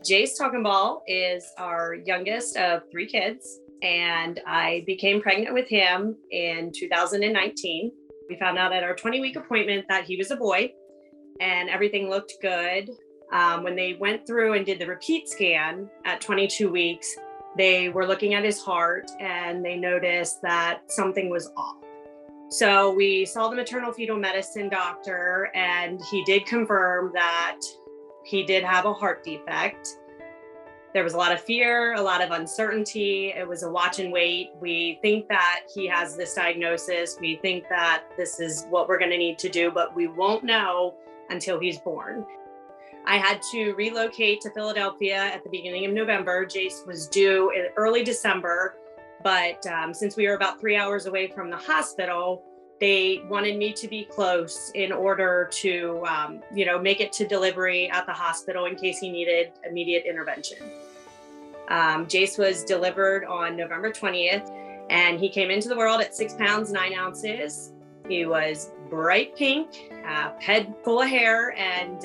Jace Taughinbaugh is our youngest of three kids, and I became pregnant with him in 2019. We found out at our 20-week appointment that he was a boy, and everything looked good. When they went through and did the repeat scan at 22 weeks, they were looking at his heart and they noticed that something was off. So we saw the maternal fetal medicine doctor, and he did confirm that he did have a heart defect. There was a lot of fear, a lot of uncertainty. It was a watch and wait. We think that he has this diagnosis. We think that this is what we're going to need to do, but we won't know until he's born. I had to relocate to Philadelphia at the beginning of November. Jace was due in early December, but since we were about 3 hours away from the hospital, they wanted me to be close in order to, make it to delivery at the hospital in case he needed immediate intervention. Jace was delivered on November 20th, and he came into the world at 6 pounds, 9 ounces. He was bright pink, head full of hair, and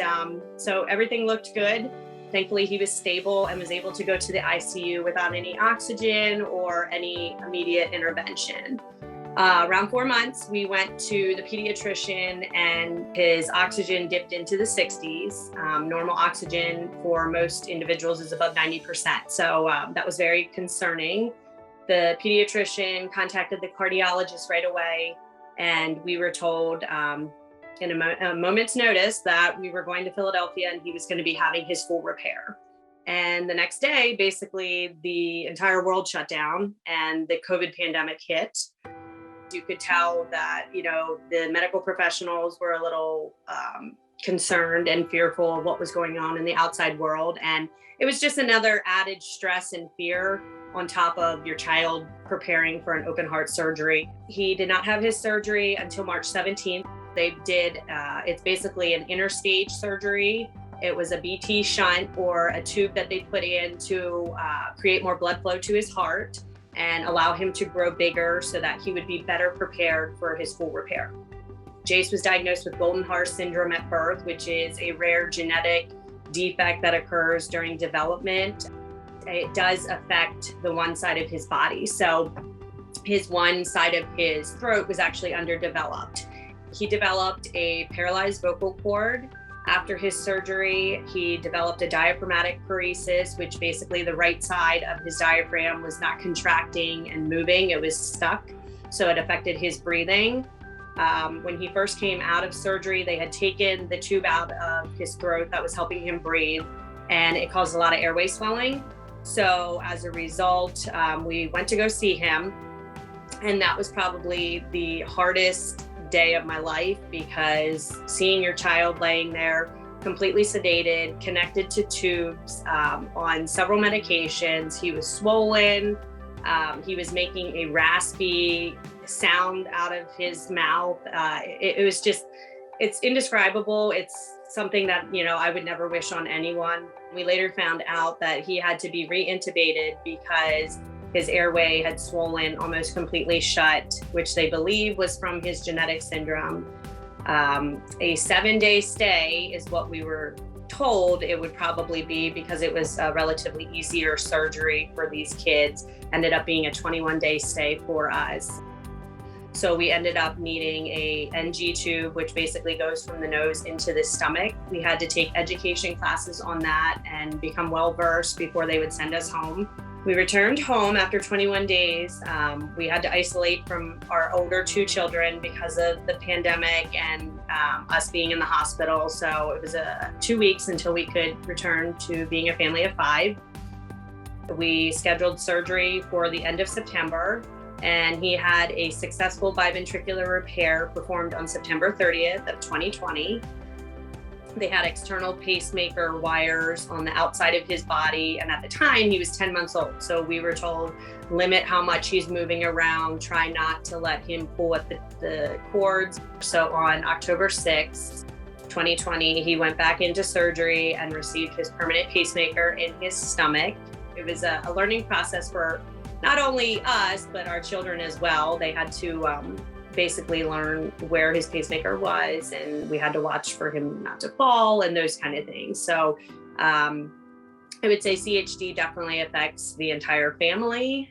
so everything looked good. Thankfully, he was stable and was able to go to the ICU without any oxygen or any immediate intervention. Around 4 months, we went to the pediatrician, and his oxygen dipped into the 60s. Normal oxygen for most individuals is above 90%. So that was very concerning. The pediatrician contacted the cardiologist right away, and we were told in a moment's notice that we were going to Philadelphia and he was going to be having his full repair. And the next day, basically, the entire world shut down and the COVID pandemic hit. You could tell that, the medical professionals were a little concerned and fearful of what was going on in the outside world. And it was just another added stress and fear on top of your child preparing for an open heart surgery. He did not have his surgery until March 17th. They did, it's basically an interstage surgery. It was a BT shunt, or a tube that they put in to create more blood flow to his heart and allow him to grow bigger so that he would be better prepared for his full repair. Jace was diagnosed with golden heart syndrome at birth, which is a rare genetic defect that occurs during development. It does affect the one side of his body. So his one side of his throat was actually underdeveloped. He developed a paralyzed vocal cord. After his surgery, he developed a diaphragmatic paresis, which basically the right side of his diaphragm was not contracting and moving. It was stuck. So it affected his breathing. When he first came out of surgery, they had taken the tube out of his throat that was helping him breathe, and it caused a lot of airway swelling. So as a result, we went to go see him, and that was probably the hardest day of my life, because seeing your child laying there completely sedated, connected to tubes, on several medications, he was swollen, he was making a raspy sound out of his mouth. It was just, it's indescribable. It's something that, I would never wish on anyone. We later found out that he had to be re-intubated because his airway had swollen almost completely shut, which they believe was from his genetic syndrome. A 7-day stay is what we were told it would probably be, because it was a relatively easier surgery for these kids. Ended up being a 21-day stay for us. So we ended up needing a NG tube, which basically goes from the nose into the stomach. We had to take education classes on that and become well-versed before they would send us home. We returned home after 21 days. We had to isolate from our older 2 children because of the pandemic and us being in the hospital. So it was 2 weeks until we could return to being a family of 5. We scheduled surgery for the end of September, and he had a successful biventricular repair performed on September 30th of 2020. They had external pacemaker wires on the outside of his body. And at the time, he was 10 months old. So we were told, limit how much he's moving around, try not to let him pull at the cords. So on October 6th, 2020, he went back into surgery and received his permanent pacemaker in his stomach. It was a learning process for not only us, but our children as well. They had to basically learn where his pacemaker was, and we had to watch for him not to fall and those kind of things. So I would say CHD definitely affects the entire family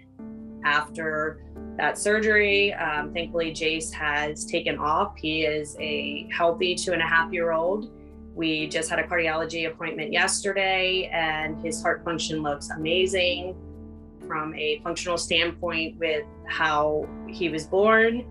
after that surgery. Thankfully, Jace has taken off. He is a healthy 2.5-year-old. We just had a cardiology appointment yesterday, and his heart function looks amazing from a functional standpoint with how he was born.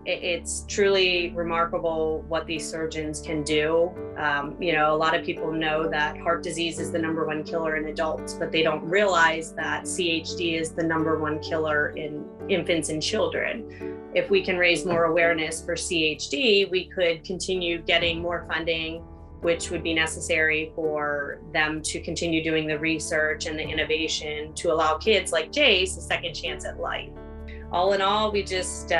It's truly remarkable what these surgeons can do. A lot of people know that heart disease is the #1 killer in adults, but they don't realize that CHD is the #1 killer in infants and children. If we can raise more awareness for CHD, we could continue getting more funding, which would be necessary for them to continue doing the research and the innovation to allow kids like Jace a second chance at life. All in all, we just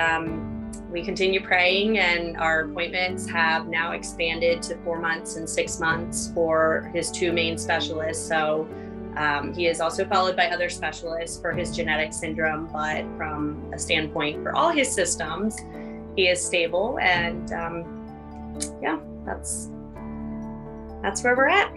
we continue praying, and our appointments have now expanded to 4 months and 6 months for his 2 main specialists. So he is also followed by other specialists for his genetic syndrome, but from a standpoint for all his systems, he is stable. And that's where we're at.